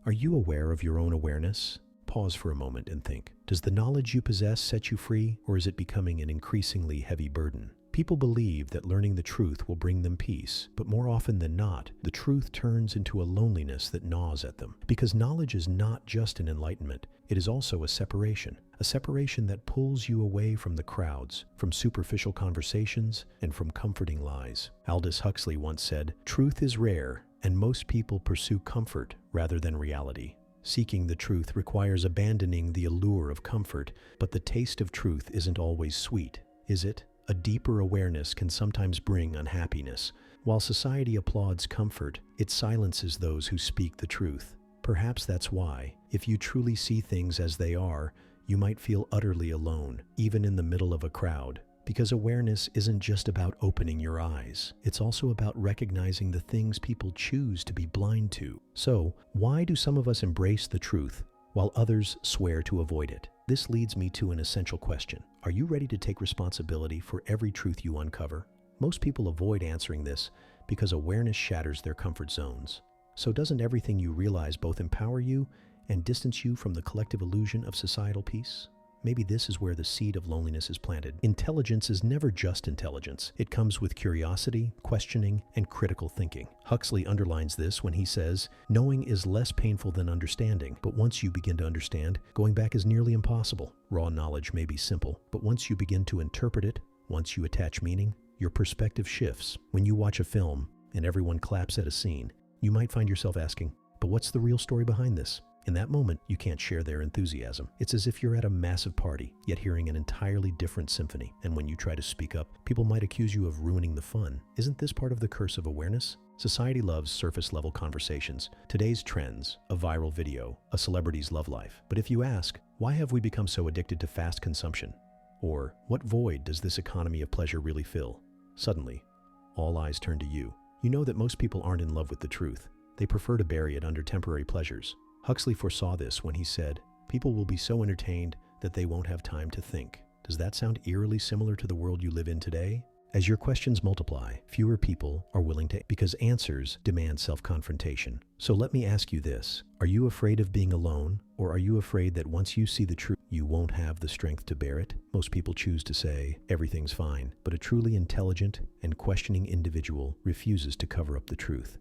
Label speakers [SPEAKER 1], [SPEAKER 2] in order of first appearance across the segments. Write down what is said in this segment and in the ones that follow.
[SPEAKER 1] Are you aware of your own awareness? Pause for a moment and think. Does the knowledge you possess set you free, or is it becoming an increasingly heavy burden? People believe that learning the truth will bring them peace, but more often than not, the truth turns into a loneliness that gnaws at them. Because knowledge is not just an enlightenment, it is also a separation that pulls you away from the crowds, from superficial conversations, and from comforting lies. Aldous Huxley once said, "Truth is rare, and most people pursue comfort rather than reality." Seeking the truth requires abandoning the allure of comfort, but the taste of truth isn't always sweet, is it? A deeper awareness can sometimes bring unhappiness. While society applauds comfort, it silences those who speak the truth. Perhaps that's why, if you truly see things as they are, you might feel utterly alone, even in the middle of a crowd. Because awareness isn't just about opening your eyes. It's also about recognizing the things people choose to be blind to. So, why do some of us embrace the truth while others swear to avoid it? This leads me to an essential question. Are you ready to take responsibility for every truth you uncover? Most people avoid answering this because awareness shatters their comfort zones. So doesn't everything you realize both empower you and distance you from the collective illusion of societal peace? Maybe this is where the seed of loneliness is planted. Intelligence is never just intelligence. It comes with curiosity, questioning, and critical thinking. Huxley underlines this when he says, "Knowing is less painful than understanding, but once you begin to understand, going back is nearly impossible." Raw knowledge may be simple, but once you begin to interpret it, once you attach meaning, your perspective shifts. When you watch a film and everyone claps at a scene, you might find yourself asking, "But what's the real story behind this?" In that moment, you can't share their enthusiasm. It's as if you're at a massive party, yet hearing an entirely different symphony. And when you try to speak up, people might accuse you of ruining the fun. Isn't this part of the curse of awareness? Society loves surface-level conversations. Today's trends, a viral video, a celebrity's love life. But if you ask, why have we become so addicted to fast consumption? Or, what void does this economy of pleasure really fill? Suddenly, all eyes turn to you. You know that most people aren't in love with the truth. They prefer to bury it under temporary pleasures. Huxley foresaw this when he said, "People will be so entertained that they won't have time to think." Does that sound eerily similar to the world you live in today? As your questions multiply, fewer people are willing to, because answers demand self-confrontation. So let me ask you this. Are you afraid of being alone, or are you afraid that once you see the truth, you won't have the strength to bear it? Most people choose to say, everything's fine, but a truly intelligent and questioning individual refuses to cover up the truth.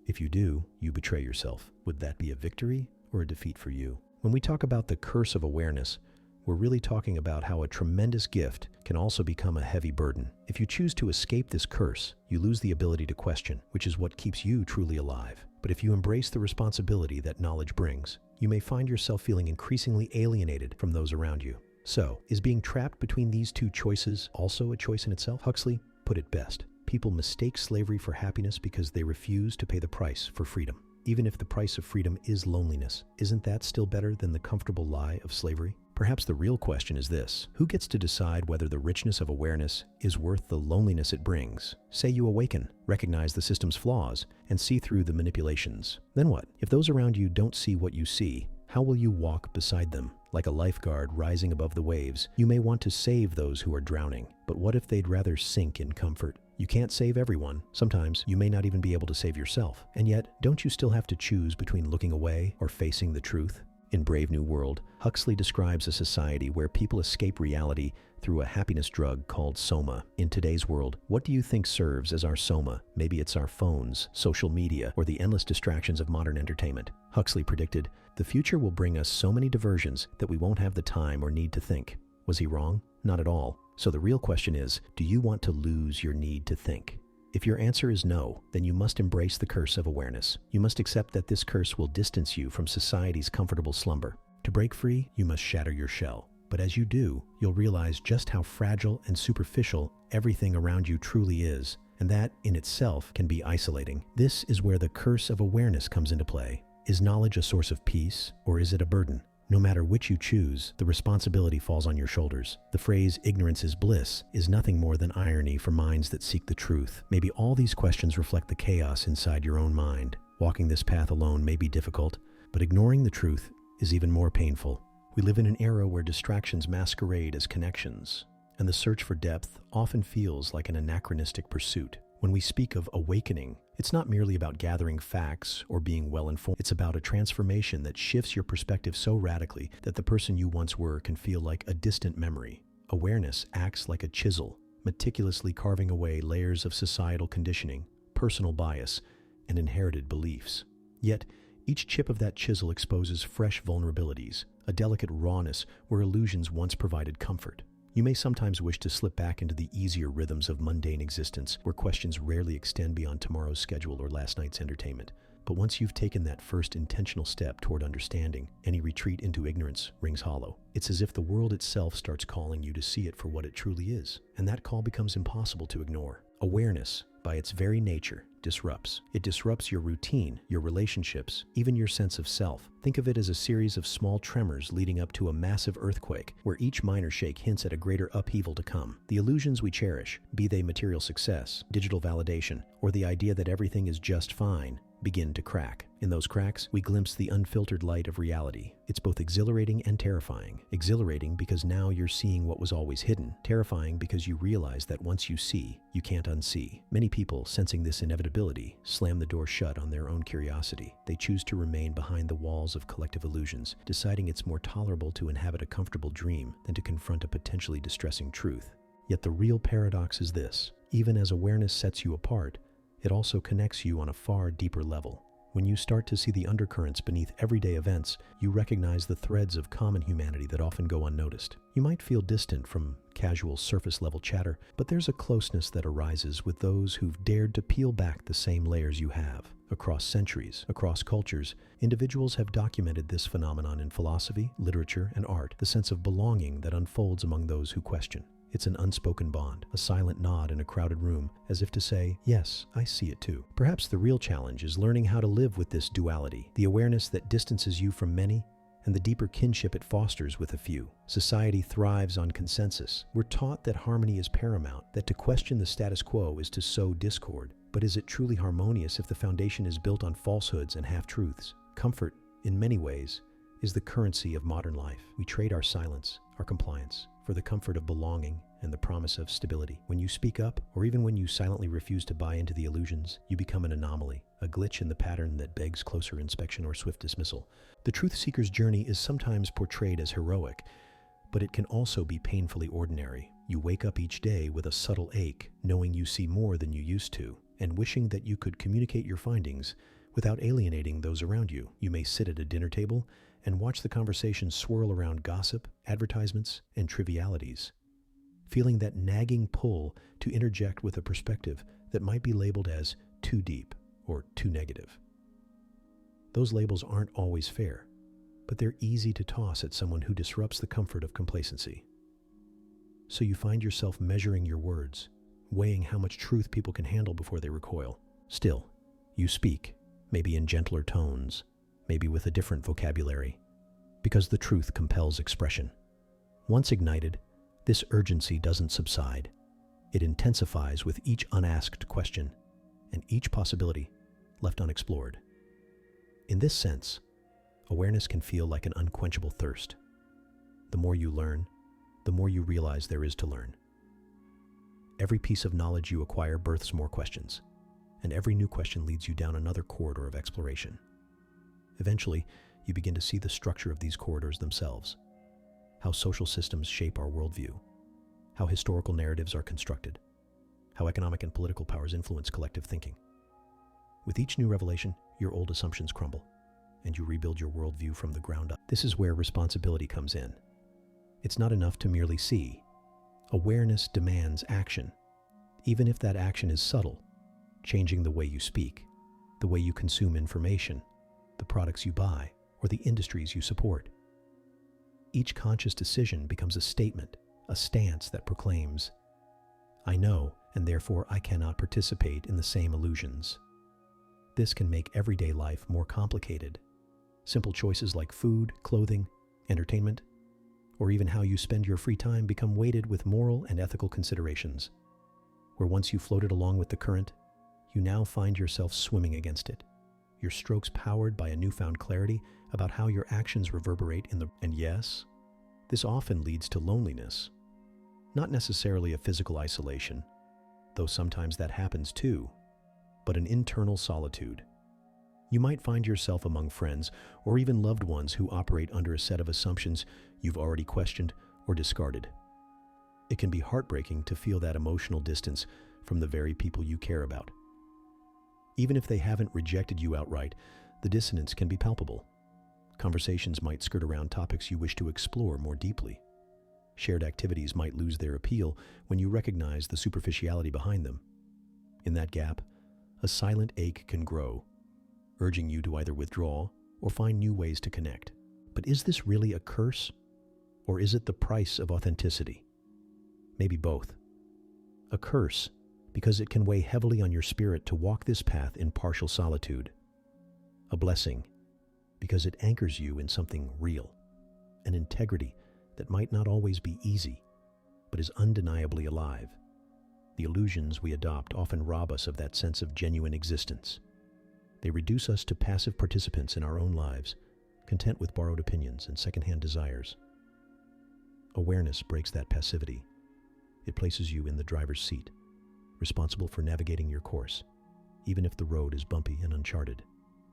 [SPEAKER 1] If you do, you betray yourself. Would that be a victory or a defeat for you? When we talk about the curse of awareness, we're really talking about how a tremendous gift can also become a heavy burden. If you choose to escape this curse, you lose the ability to question, which is what keeps you truly alive. But if you embrace the responsibility that knowledge brings, you may find yourself feeling increasingly alienated from those around you. So, is being trapped between these two choices also a choice in itself? Huxley put it best. People mistake slavery for happiness because they refuse to pay the price for freedom. Even if the price of freedom is loneliness, isn't that still better than the comfortable lie of slavery? Perhaps the real question is this: who gets to decide whether the richness of awareness is worth the loneliness it brings? Say you awaken, recognize the system's flaws, and see through the manipulations. Then what? If those around you don't see what you see, how will you walk beside them? Like a lifeguard rising above the waves, you may want to save those who are drowning. But what if they'd rather sink in comfort? You can't save everyone. Sometimes you may not even be able to save yourself. And yet, don't you still have to choose between looking away or facing the truth? In Brave New World, Huxley describes a society where people escape reality through a happiness drug called soma. In today's world, what do you think serves as our soma? Maybe it's our phones, social media, or the endless distractions of modern entertainment. Huxley predicted, the future will bring us so many diversions that we won't have the time or need to think. Was he wrong? Not at all. So the real question is, do you want to lose your need to think? If your answer is no, then you must embrace the curse of awareness. You must accept that this curse will distance you from society's comfortable slumber. To break free, you must shatter your shell. But as you do, you'll realize just how fragile and superficial everything around you truly is, and that, in itself, can be isolating. This is where the curse of awareness comes into play. Is knowledge a source of peace, or is it a burden? No matter which you choose, the responsibility falls on your shoulders. The phrase, ignorance is bliss, is nothing more than irony for minds that seek the truth. Maybe all these questions reflect the chaos inside your own mind. Walking this path alone may be difficult, but ignoring the truth is even more painful. We live in an era where distractions masquerade as connections, and the search for depth often feels like an anachronistic pursuit. When we speak of awakening, It's not merely about gathering facts or being well informed. It's about a transformation that shifts your perspective so radically that the person you once were can feel like a distant memory. Awareness acts like a chisel, meticulously carving away layers of societal conditioning, personal bias, and inherited beliefs. Yet, each chip of that chisel exposes fresh vulnerabilities, a delicate rawness where illusions once provided comfort. You may sometimes wish to slip back into the easier rhythms of mundane existence, where questions rarely extend beyond tomorrow's schedule or last night's entertainment. But once you've taken that first intentional step toward understanding, any retreat into ignorance rings hollow. It's as if the world itself starts calling you to see it for what it truly is, and that call becomes impossible to ignore. Awareness, by its very nature, disrupts. It disrupts your routine, your relationships, even your sense of self. Think of it as a series of small tremors leading up to a massive earthquake, where each minor shake hints at a greater upheaval to come. The illusions we cherish, be they material success, digital validation, or the idea that everything is just fine, begin to crack. In those cracks, we glimpse the unfiltered light of reality. It's both exhilarating and terrifying. Exhilarating because now you're seeing what was always hidden. Terrifying because you realize that once you see, you can't unsee. Many people, sensing this inevitability, slam the door shut on their own curiosity. They choose to remain behind the walls of collective illusions, deciding it's more tolerable to inhabit a comfortable dream than to confront a potentially distressing truth. Yet the real paradox is this: even as awareness sets you apart, it also connects you on a far deeper level. When you start to see the undercurrents beneath everyday events, you recognize the threads of common humanity that often go unnoticed. You might feel distant from casual surface-level chatter, but there's a closeness that arises with those who've dared to peel back the same layers you have. Across centuries, across cultures, individuals have documented this phenomenon in philosophy, literature, and art, the sense of belonging that unfolds among those who question. It's an unspoken bond, a silent nod in a crowded room, as if to say, yes, I see it too. Perhaps the real challenge is learning how to live with this duality, the awareness that distances you from many, and the deeper kinship it fosters with a few. Society thrives on consensus. We're taught that harmony is paramount, that to question the status quo is to sow discord. But is it truly harmonious if the foundation is built on falsehoods and half-truths? Comfort, in many ways, is the currency of modern life. We trade our silence, our compliance, for the comfort of belonging and the promise of stability. When you speak up, or even when you silently refuse to buy into the illusions, you become an anomaly, a glitch in the pattern that begs closer inspection or swift dismissal. The truth seeker's journey is sometimes portrayed as heroic, but it can also be painfully ordinary. You wake up each day with a subtle ache, knowing you see more than you used to, and wishing that you could communicate your findings without alienating those around you. You may sit at a dinner table and watch the conversation swirl around gossip, advertisements, and trivialities, feeling that nagging pull to interject with a perspective that might be labeled as too deep or too negative. Those labels aren't always fair, but they're easy to toss at someone who disrupts the comfort of complacency. So you find yourself measuring your words, weighing how much truth people can handle before they recoil. Still, you speak, maybe in gentler tones, maybe with a different vocabulary, because the truth compels expression. Once ignited, this urgency doesn't subside. It intensifies with each unasked question and each possibility left unexplored. In this sense, awareness can feel like an unquenchable thirst. The more you learn, the more you realize there is to learn. Every piece of knowledge you acquire births more questions, and every new question leads you down another corridor of exploration. Eventually, you begin to see the structure of these corridors themselves, how social systems shape our worldview, how historical narratives are constructed, how economic and political powers influence collective thinking. With each new revelation, your old assumptions crumble, and you rebuild your worldview from the ground up. This is where responsibility comes in. It's not enough to merely see. Awareness demands action, even if that action is subtle, changing the way you speak, the way you consume information, the products you buy, or the industries you support. Each conscious decision becomes a statement, a stance that proclaims, I know, and therefore I cannot participate in the same illusions. This can make everyday life more complicated. Simple choices like food, clothing, entertainment, or even how you spend your free time become weighted with moral and ethical considerations, where once you floated along with the current, you now find yourself swimming against it, your strokes powered by a newfound clarity about how your actions reverberate in the... And yes, this often leads to loneliness. Not necessarily a physical isolation, though sometimes that happens too, but an internal solitude. You might find yourself among friends or even loved ones who operate under a set of assumptions you've already questioned or discarded. It can be heartbreaking to feel that emotional distance from the very people you care about. Even if they haven't rejected you outright, the dissonance can be palpable. Conversations might skirt around topics you wish to explore more deeply. Shared activities might lose their appeal when you recognize the superficiality behind them. In that gap, a silent ache can grow, urging you to either withdraw or find new ways to connect. But is this really a curse? Or is it the price of authenticity? Maybe both. A curse, because it can weigh heavily on your spirit to walk this path in partial solitude. A blessing, because it anchors you in something real, an integrity that might not always be easy, but is undeniably alive. The illusions we adopt often rob us of that sense of genuine existence. They reduce us to passive participants in our own lives, content with borrowed opinions and secondhand desires. Awareness breaks that passivity. It places you in the driver's seat, responsible for navigating your course, even if the road is bumpy and uncharted.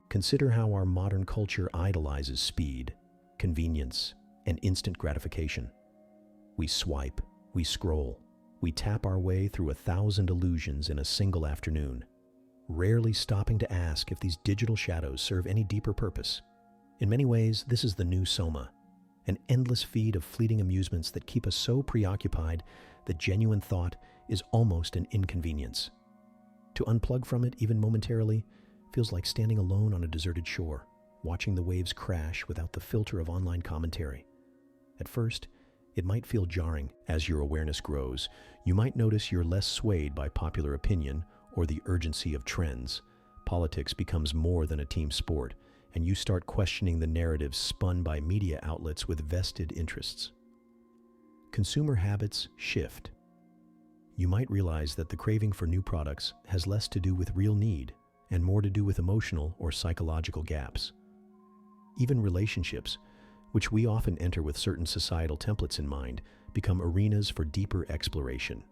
[SPEAKER 1] Consider how our modern culture idolizes speed, convenience, and instant gratification. We swipe, we scroll, we tap our way through 1,000 illusions in a single afternoon, rarely stopping to ask if these digital shadows serve any deeper purpose. In many ways, this is the new soma, an endless feed of fleeting amusements that keep us so preoccupied that genuine thought is almost an inconvenience. To unplug from it, even momentarily, feels like standing alone on a deserted shore, watching the waves crash without the filter of online commentary. At first, it might feel jarring. As your awareness grows, you might notice you're less swayed by popular opinion or the urgency of trends. Politics becomes more than a team sport, and you start questioning the narratives spun by media outlets with vested interests. Consumer habits shift. You might realize that the craving for new products has less to do with real need and more to do with emotional or psychological gaps. Even relationships, which we often enter with certain societal templates in mind, become arenas for deeper exploration.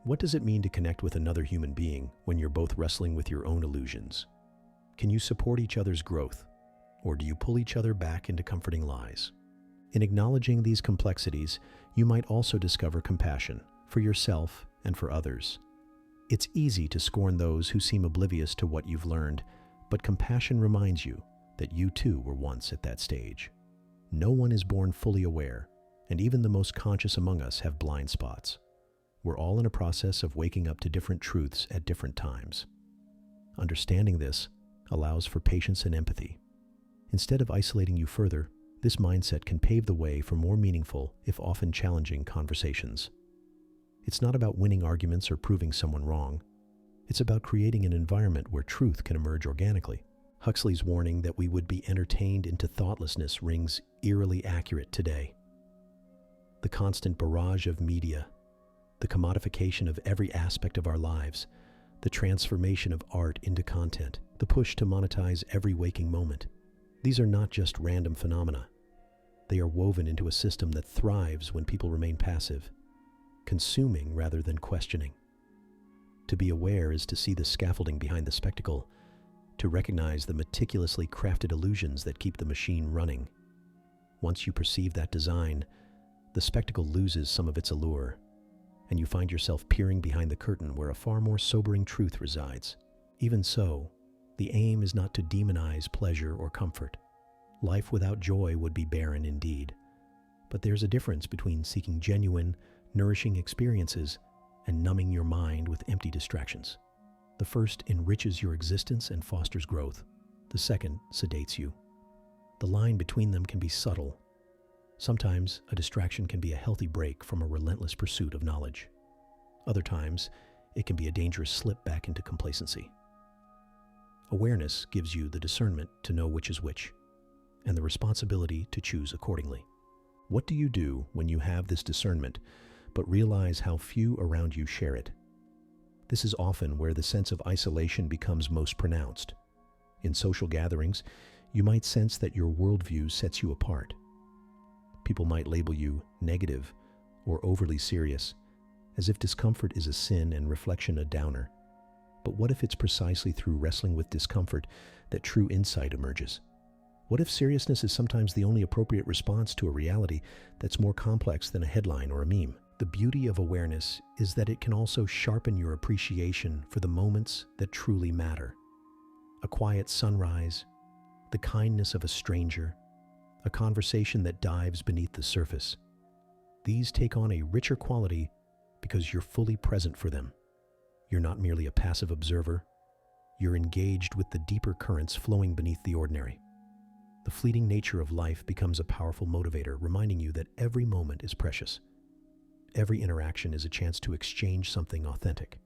[SPEAKER 1] What does it mean to connect with another human being when you're both wrestling with your own illusions? Can you support each other's growth, or do you pull each other back into comforting lies? In acknowledging these complexities, you might also discover compassion for yourself and for others. It's easy to scorn those who seem oblivious to what you've learned, but compassion reminds you that you too were once at that stage. No one is born fully aware, and even the most conscious among us have blind spots. We're all in a process of waking up to different truths at different times. Understanding this allows for patience and empathy. Instead of isolating you further, this mindset can pave the way for more meaningful, if often challenging, conversations. It's not about winning arguments or proving someone wrong. It's about creating an environment where truth can emerge organically. Huxley's warning that we would be entertained into thoughtlessness rings eerily accurate today. The constant barrage of media, the commodification of every aspect of our lives, the transformation of art into content, the push to monetize every waking moment. These are not just random phenomena. They are woven into a system that thrives when people remain passive, consuming rather than questioning. To be aware is to see the scaffolding behind the spectacle, to recognize the meticulously crafted illusions that keep the machine running. Once you perceive that design, the spectacle loses some of its allure, and you find yourself peering behind the curtain where a far more sobering truth resides. Even so, the aim is not to demonize pleasure or comfort. Life without joy would be barren indeed. But there's a difference between seeking genuine, nourishing experiences and numbing your mind with empty distractions. The first enriches your existence and fosters growth. The second sedates you. The line between them can be subtle. Sometimes a distraction can be a healthy break from a relentless pursuit of knowledge. Other times, it can be a dangerous slip back into complacency. Awareness gives you the discernment to know which is which, and the responsibility to choose accordingly. What do you do when you have this discernment, but realize how few around you share it? This is often where the sense of isolation becomes most pronounced. In social gatherings, you might sense that your worldview sets you apart. People might label you negative or overly serious, as if discomfort is a sin and reflection a downer. But what if it's precisely through wrestling with discomfort that true insight emerges? What if seriousness is sometimes the only appropriate response to a reality that's more complex than a headline or a meme? The beauty of awareness is that it can also sharpen your appreciation for the moments that truly matter. A quiet sunrise, the kindness of a stranger, a conversation that dives beneath the surface. These take on a richer quality because you're fully present for them. You're not merely a passive observer. You're engaged with the deeper currents flowing beneath the ordinary. The fleeting nature of life becomes a powerful motivator, reminding you that every moment is precious. Every interaction is a chance to exchange something authentic.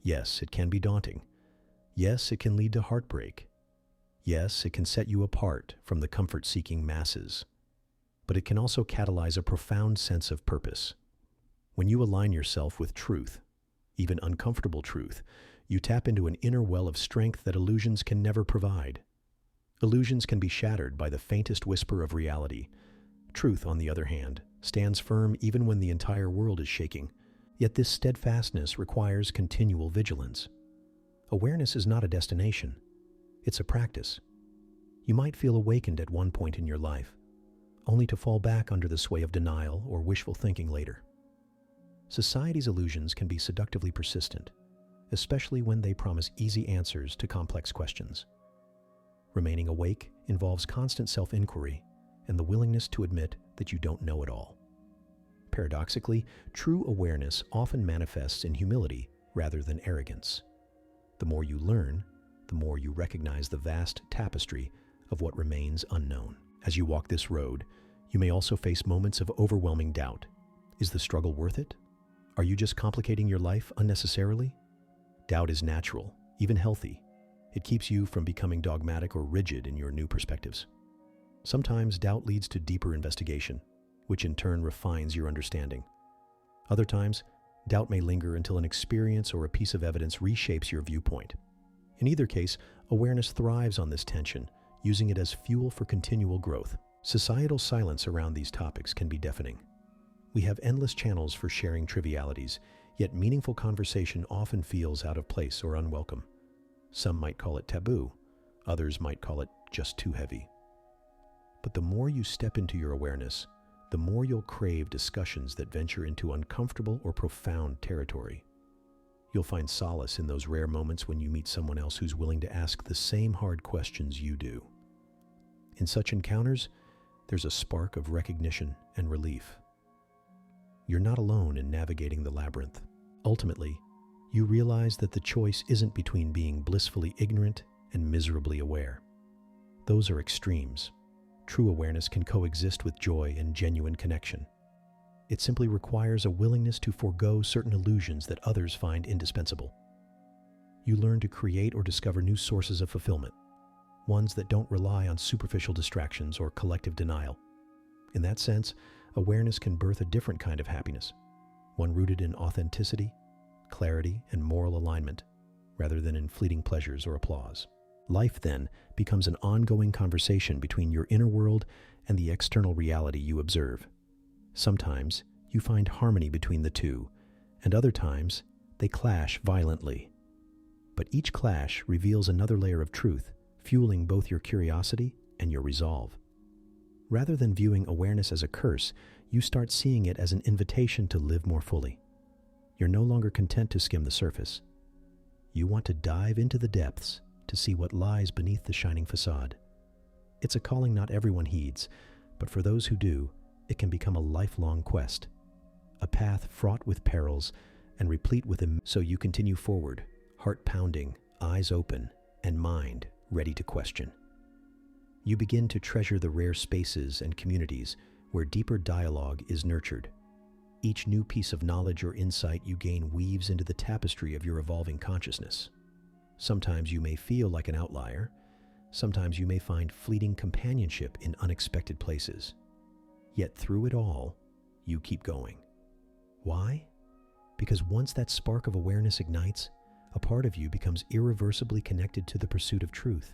[SPEAKER 1] Yes, it can be daunting. Yes, it can lead to heartbreak. Yes, it can set you apart from the comfort-seeking masses. But it can also catalyze a profound sense of purpose. When you align yourself with truth, even uncomfortable truth, you tap into an inner well of strength that illusions can never provide. Illusions can be shattered by the faintest whisper of reality. Truth, on the other hand, stands firm even when the entire world is shaking. Yet this steadfastness requires continual vigilance. Awareness is not a destination. It's a practice. You might feel awakened at one point in your life, only to fall back under the sway of denial or wishful thinking later. Society's illusions can be seductively persistent, especially when they promise easy answers to complex questions. Remaining awake involves constant self-inquiry and the willingness to admit that you don't know it all. Paradoxically, true awareness often manifests in humility rather than arrogance. The more you learn, the more you recognize the vast tapestry of what remains unknown. As you walk this road, you may also face moments of overwhelming doubt. Is the struggle worth it? Are you just complicating your life unnecessarily? Doubt is natural, even healthy. It keeps you from becoming dogmatic or rigid in your new perspectives. Sometimes doubt leads to deeper investigation, which in turn refines your understanding. Other times, doubt may linger until an experience or a piece of evidence reshapes your viewpoint. In either case, awareness thrives on this tension, using it as fuel for continual growth. Societal silence around these topics can be deafening. We have endless channels for sharing trivialities, yet meaningful conversation often feels out of place or unwelcome. Some might call it taboo, others might call it just too heavy. But the more you step into your awareness, the more you'll crave discussions that venture into uncomfortable or profound territory. You'll find solace in those rare moments when you meet someone else who's willing to ask the same hard questions you do. In such encounters, there's a spark of recognition and relief. You're not alone in navigating the labyrinth. Ultimately, you realize that the choice isn't between being blissfully ignorant and miserably aware. Those are extremes. True awareness can coexist with joy and genuine connection. It simply requires a willingness to forego certain illusions that others find indispensable. You learn to create or discover new sources of fulfillment, ones that don't rely on superficial distractions or collective denial. In that sense, awareness can birth a different kind of happiness, one rooted in authenticity, clarity, and moral alignment, rather than in fleeting pleasures or applause. Life, then, becomes an ongoing conversation between your inner world and the external reality you observe. Sometimes you find harmony between the two, and other times they clash violently. But each clash reveals another layer of truth, fueling both your curiosity and your resolve. Rather than viewing awareness as a curse, you start seeing it as an invitation to live more fully. You're no longer content to skim the surface. You want to dive into the depths to see what lies beneath the shining facade. It's a calling not everyone heeds, but for those who do, it can become a lifelong quest, a path fraught with perils and replete with so you continue forward, heart pounding, eyes open, and mind ready to question. You begin to treasure the rare spaces and communities where deeper dialogue is nurtured. Each new piece of knowledge or insight you gain weaves into the tapestry of your evolving consciousness. Sometimes you may feel like an outlier. Sometimes you may find fleeting companionship in unexpected places. Yet through it all, you keep going. Why? Because once that spark of awareness ignites, a part of you becomes irreversibly connected to the pursuit of truth.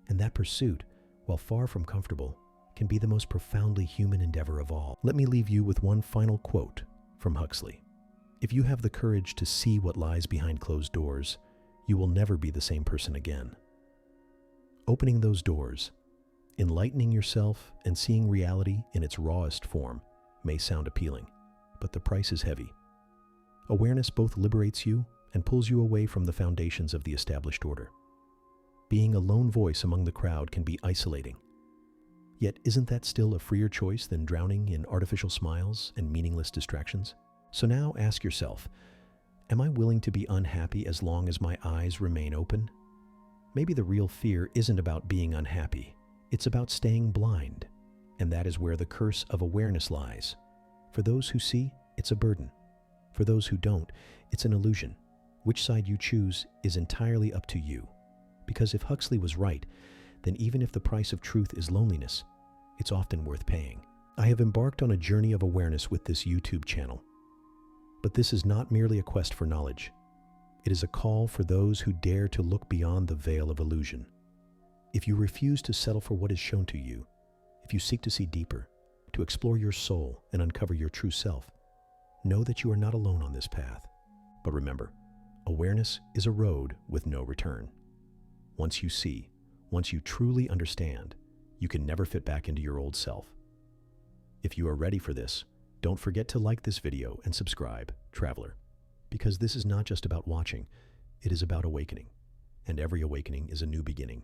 [SPEAKER 1] And that pursuit, while far from comfortable, can be the most profoundly human endeavor of all. Let me leave you with one final quote from Huxley. If you have the courage to see what lies behind closed doors, you will never be the same person again. Opening those doors, enlightening yourself, and seeing reality in its rawest form may sound appealing, but the price is heavy. Awareness both liberates you and pulls you away from the foundations of the established order. Being a lone voice among the crowd can be isolating. Yet isn't that still a freer choice than drowning in artificial smiles and meaningless distractions? So now ask yourself, am I willing to be unhappy as long as my eyes remain open? Maybe the real fear isn't about being unhappy. It's about staying blind. And that is where the curse of awareness lies. For those who see, it's a burden. For those who don't, it's an illusion. Which side you choose is entirely up to you. Because if Huxley was right, then even if the price of truth is loneliness, it's often worth paying. I have embarked on a journey of awareness with this YouTube channel. But this is not merely a quest for knowledge. It is a call for those who dare to look beyond the veil of illusion. If you refuse to settle for what is shown to you, if you seek to see deeper, to explore your soul and uncover your true self, know that you are not alone on this path. But remember, awareness is a road with no return. Once you see, once you truly understand, you can never fit back into your old self. If you are ready for this, don't forget to like this video and subscribe, traveler, because this is not just about watching, it is about awakening, and every awakening is a new beginning.